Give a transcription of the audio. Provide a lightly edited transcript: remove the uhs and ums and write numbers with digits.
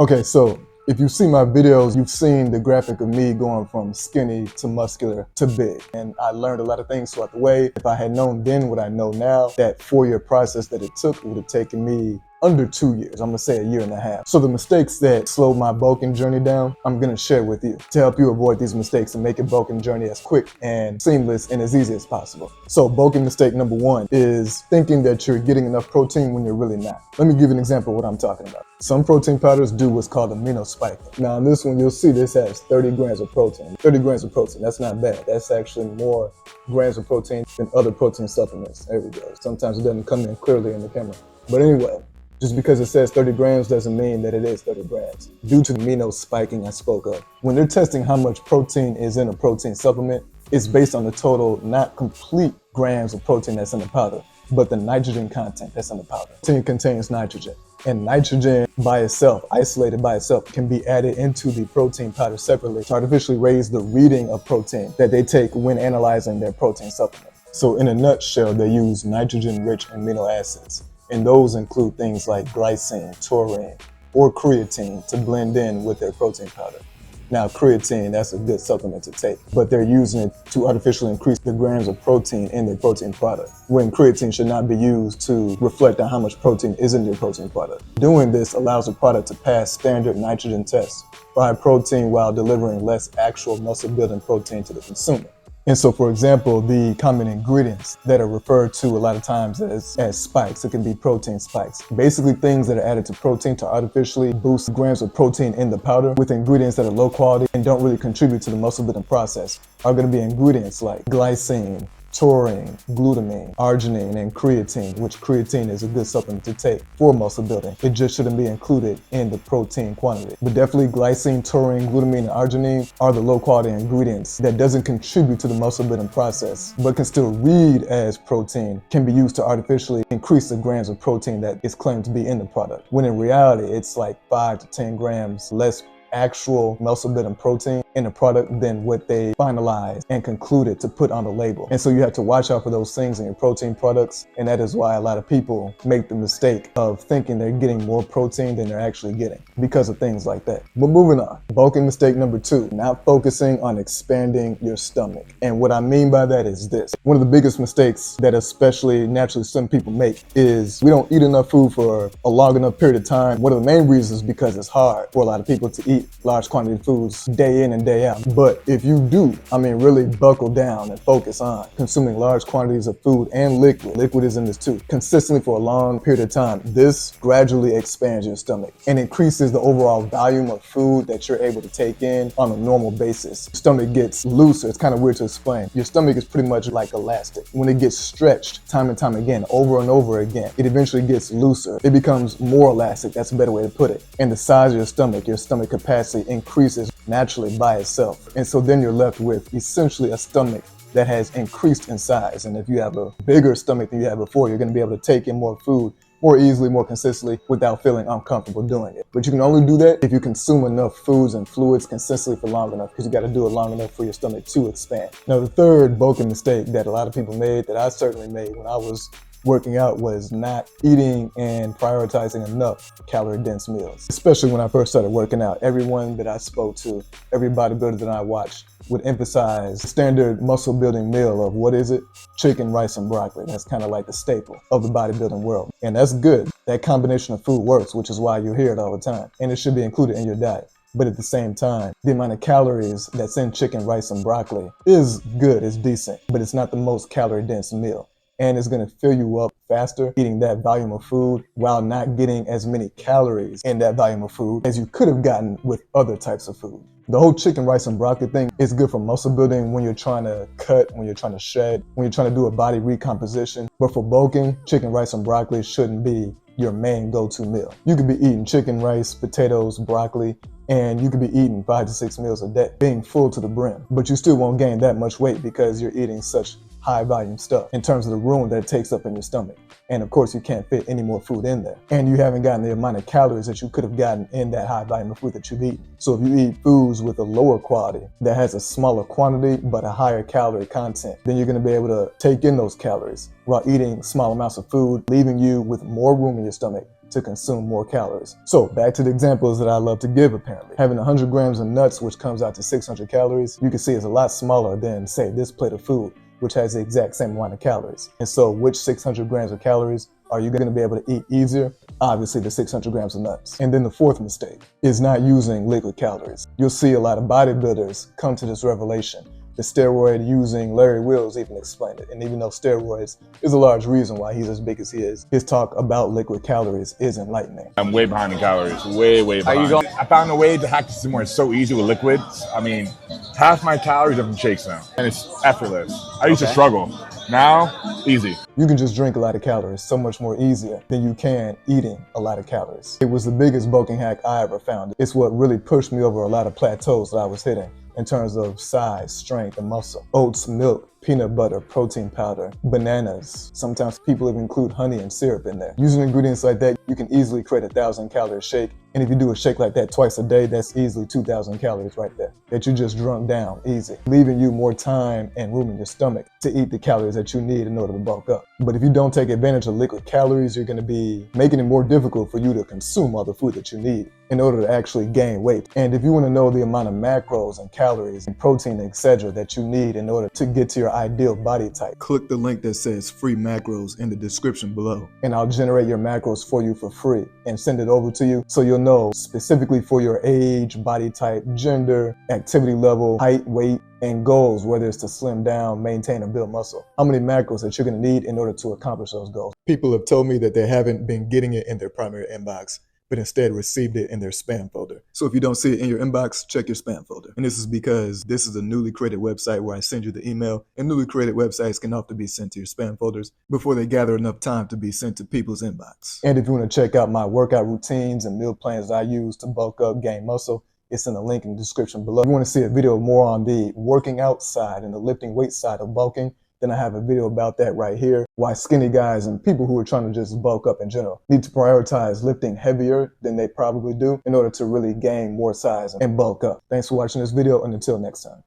Okay, so if you see my videos, you've seen the graphic of me going from skinny to muscular to big. And I learned a lot of things throughout the way. If I had known then what I know now, that 4-year process that it took would have taken me under 2 years. I'm gonna say 1.5 years. So the mistakes that slowed my bulking journey down, I'm gonna share with you to help you avoid these mistakes and make your bulking journey as quick and seamless and as easy as possible. So bulking mistake number 1 is thinking that you're getting enough protein when you're really not. Let me give you an example of what I'm talking about. Some protein powders do what's called amino spiking. Now in this one, you'll see this has 30 grams of protein. 30 grams of protein, that's not bad. That's actually more grams of protein than other protein supplements. There we go. Sometimes it doesn't come in clearly in the camera. But anyway, just because it says 30 grams doesn't mean that it is 30 grams. Due to the amino spiking I spoke of. When they're testing how much protein is in a protein supplement, it's based on the total, not complete grams of protein that's in the powder, but the nitrogen content that's in the powder. Protein contains nitrogen. And nitrogen by itself, isolated by itself, can be added into the protein powder separately to artificially raise the reading of protein that they take when analyzing their protein supplement. So in a nutshell, they use nitrogen-rich amino acids. And those include things like glycine, taurine, or creatine to blend in with their protein powder. Now, creatine, that's a good supplement to take, but they're using it to artificially increase the grams of protein in their protein product, when creatine should not be used to reflect on how much protein is in your protein product. Doing this allows the product to pass standard nitrogen tests for high protein while delivering less actual muscle-building protein to the consumer. And so, for example, the common ingredients that are referred to a lot of times as spikes, it can be protein spikes. Basically things that are added to protein to artificially boost grams of protein in the powder with ingredients that are low quality and don't really contribute to the muscle building process are going to be ingredients like glycine, taurine, glutamine, arginine, and creatine, which creatine is a good supplement to take for muscle building. It just shouldn't be included in the protein quantity. But definitely glycine, taurine, glutamine, and arginine are the low quality ingredients that doesn't contribute to the muscle building process, but can still read as protein, can be used to artificially increase the grams of protein that is claimed to be in the product. When in reality, it's like 5 to 10 grams less actual muscle building protein in the product than what they finalized and concluded to put on the label. And so you have to watch out for those things in your protein products, and that is why a lot of people make the mistake of thinking they're getting more protein than they're actually getting because of things like that. But moving on, bulking mistake number 2, not focusing on expanding your stomach. And what I mean by that is this. One of the biggest mistakes that especially naturally some people make is we don't eat enough food for a long enough period of time. One of the main reasons is because it's hard for a lot of people to eat large quantity of foods day in and day out. But if you do, really buckle down and focus on consuming large quantities of food and liquid is in this too, consistently for a long period of time, this gradually expands your stomach and increases the overall volume of food that you're able to take in on a normal basis. Your stomach gets looser. It's kind of weird to explain. Your stomach is pretty much like elastic. When it gets stretched time and time again, over and over again, it eventually gets looser. It becomes more elastic. That's a better way to put it. And the size of your stomach capacity increases naturally by itself. And so then you're left with essentially a stomach that has increased in size. And if you have a bigger stomach than you had before, you're going to be able to take in more food more easily, more consistently, without feeling uncomfortable doing it. But you can only do that if you consume enough foods and fluids consistently for long enough, because you got to do it long enough for your stomach to expand. Now, the third bulking mistake that a lot of people made, that I certainly made when I was working out, was not eating and prioritizing enough calorie-dense meals. Especially when I first started working out, everyone that I spoke to, every bodybuilder that I watched, would emphasize the standard muscle building meal of, what is it? Chicken, rice, and broccoli. That's kind of like the staple of the bodybuilding world. And that's good. That combination of food works, which is why you hear it all the time. And it should be included in your diet. But at the same time, the amount of calories that's in chicken, rice, and broccoli is good, it's decent, but it's not the most calorie-dense meal. And it's going to fill you up faster eating that volume of food while not getting as many calories in that volume of food as you could have gotten with other types of food. The whole chicken, rice, and broccoli thing is good for muscle building when you're trying to cut, when you're trying to shed, when you're trying to do a body recomposition. But for bulking, chicken, rice, and broccoli shouldn't be your main go-to meal. You could be eating chicken, rice, potatoes, broccoli, and you could be eating 5 to 6 meals a day, being full to the brim. But you still won't gain that much weight because you're eating such high volume stuff in terms of the room that it takes up in your stomach. And of course, you can't fit any more food in there. And you haven't gotten the amount of calories that you could have gotten in that high volume of food that you've eaten. So if you eat foods with a lower quality that has a smaller quantity but a higher calorie content, then you're going to be able to take in those calories while eating small amounts of food, leaving you with more room in your stomach to consume more calories. So back to the examples that I love to give apparently. Having 100 grams of nuts, which comes out to 600 calories, you can see is a lot smaller than, say, this plate of food, which has the exact same amount of calories. And so which 600 grams of calories are you going to be able to eat easier? Obviously the 600 grams of nuts. And then the fourth mistake is not using liquid calories. You'll see a lot of bodybuilders come to this revelation. The steroid using Larry Wills even explained it. And even though steroids is a large reason why he's as big as he is, his talk about liquid calories is enlightening. I'm way behind in calories, way behind. I found a way to hack the system where it's so easy with liquids. I mean, half my calories are from shakes now, and it's effortless. I used to struggle. Now, easy. You can just drink a lot of calories so much more easier than you can eating a lot of calories. It was the biggest bulking hack I ever found. It's what really pushed me over a lot of plateaus that I was hitting in terms of size, strength, and muscle. Oats, milk, peanut butter, protein powder, bananas. Sometimes people even include honey and syrup in there. Using ingredients like that, you can easily create a 1,000-calorie shake. And if you do a shake like that twice a day, that's easily 2,000 calories right there that you just drunk down easy, leaving you more time and room in your stomach to eat the calories that you need in order to bulk up. But if you don't take advantage of liquid calories, you're going to be making it more difficult for you to consume all the food that you need in order to actually gain weight. And if you want to know the amount of macros and calories and protein, etc. that you need in order to get to your ideal body type, click the link that says free macros in the description below, and I'll generate your macros for you for free and send it over to you so you'll know specifically for your age, body type, gender, activity level, height, weight, and goals, whether it's to slim down, maintain, or build muscle. How many macros that you're going to need in order to accomplish those goals. People have told me that they haven't been getting it in their primary inbox, but instead received it in their spam folder. So if you don't see it in your inbox, check your spam folder. And this is because this is a newly created website where I send you the email, and newly created websites can often be sent to your spam folders before they gather enough time to be sent to people's inbox. And if you want to check out my workout routines and meal plans that I use to bulk up, gain muscle, it's in the link in the description below. If you want to see a video more on the working out side and the lifting weight side of bulking, then I have a video about that right here. Why skinny guys and people who are trying to just bulk up in general need to prioritize lifting heavier than they probably do in order to really gain more size and bulk up. Thanks for watching this video, and until next time.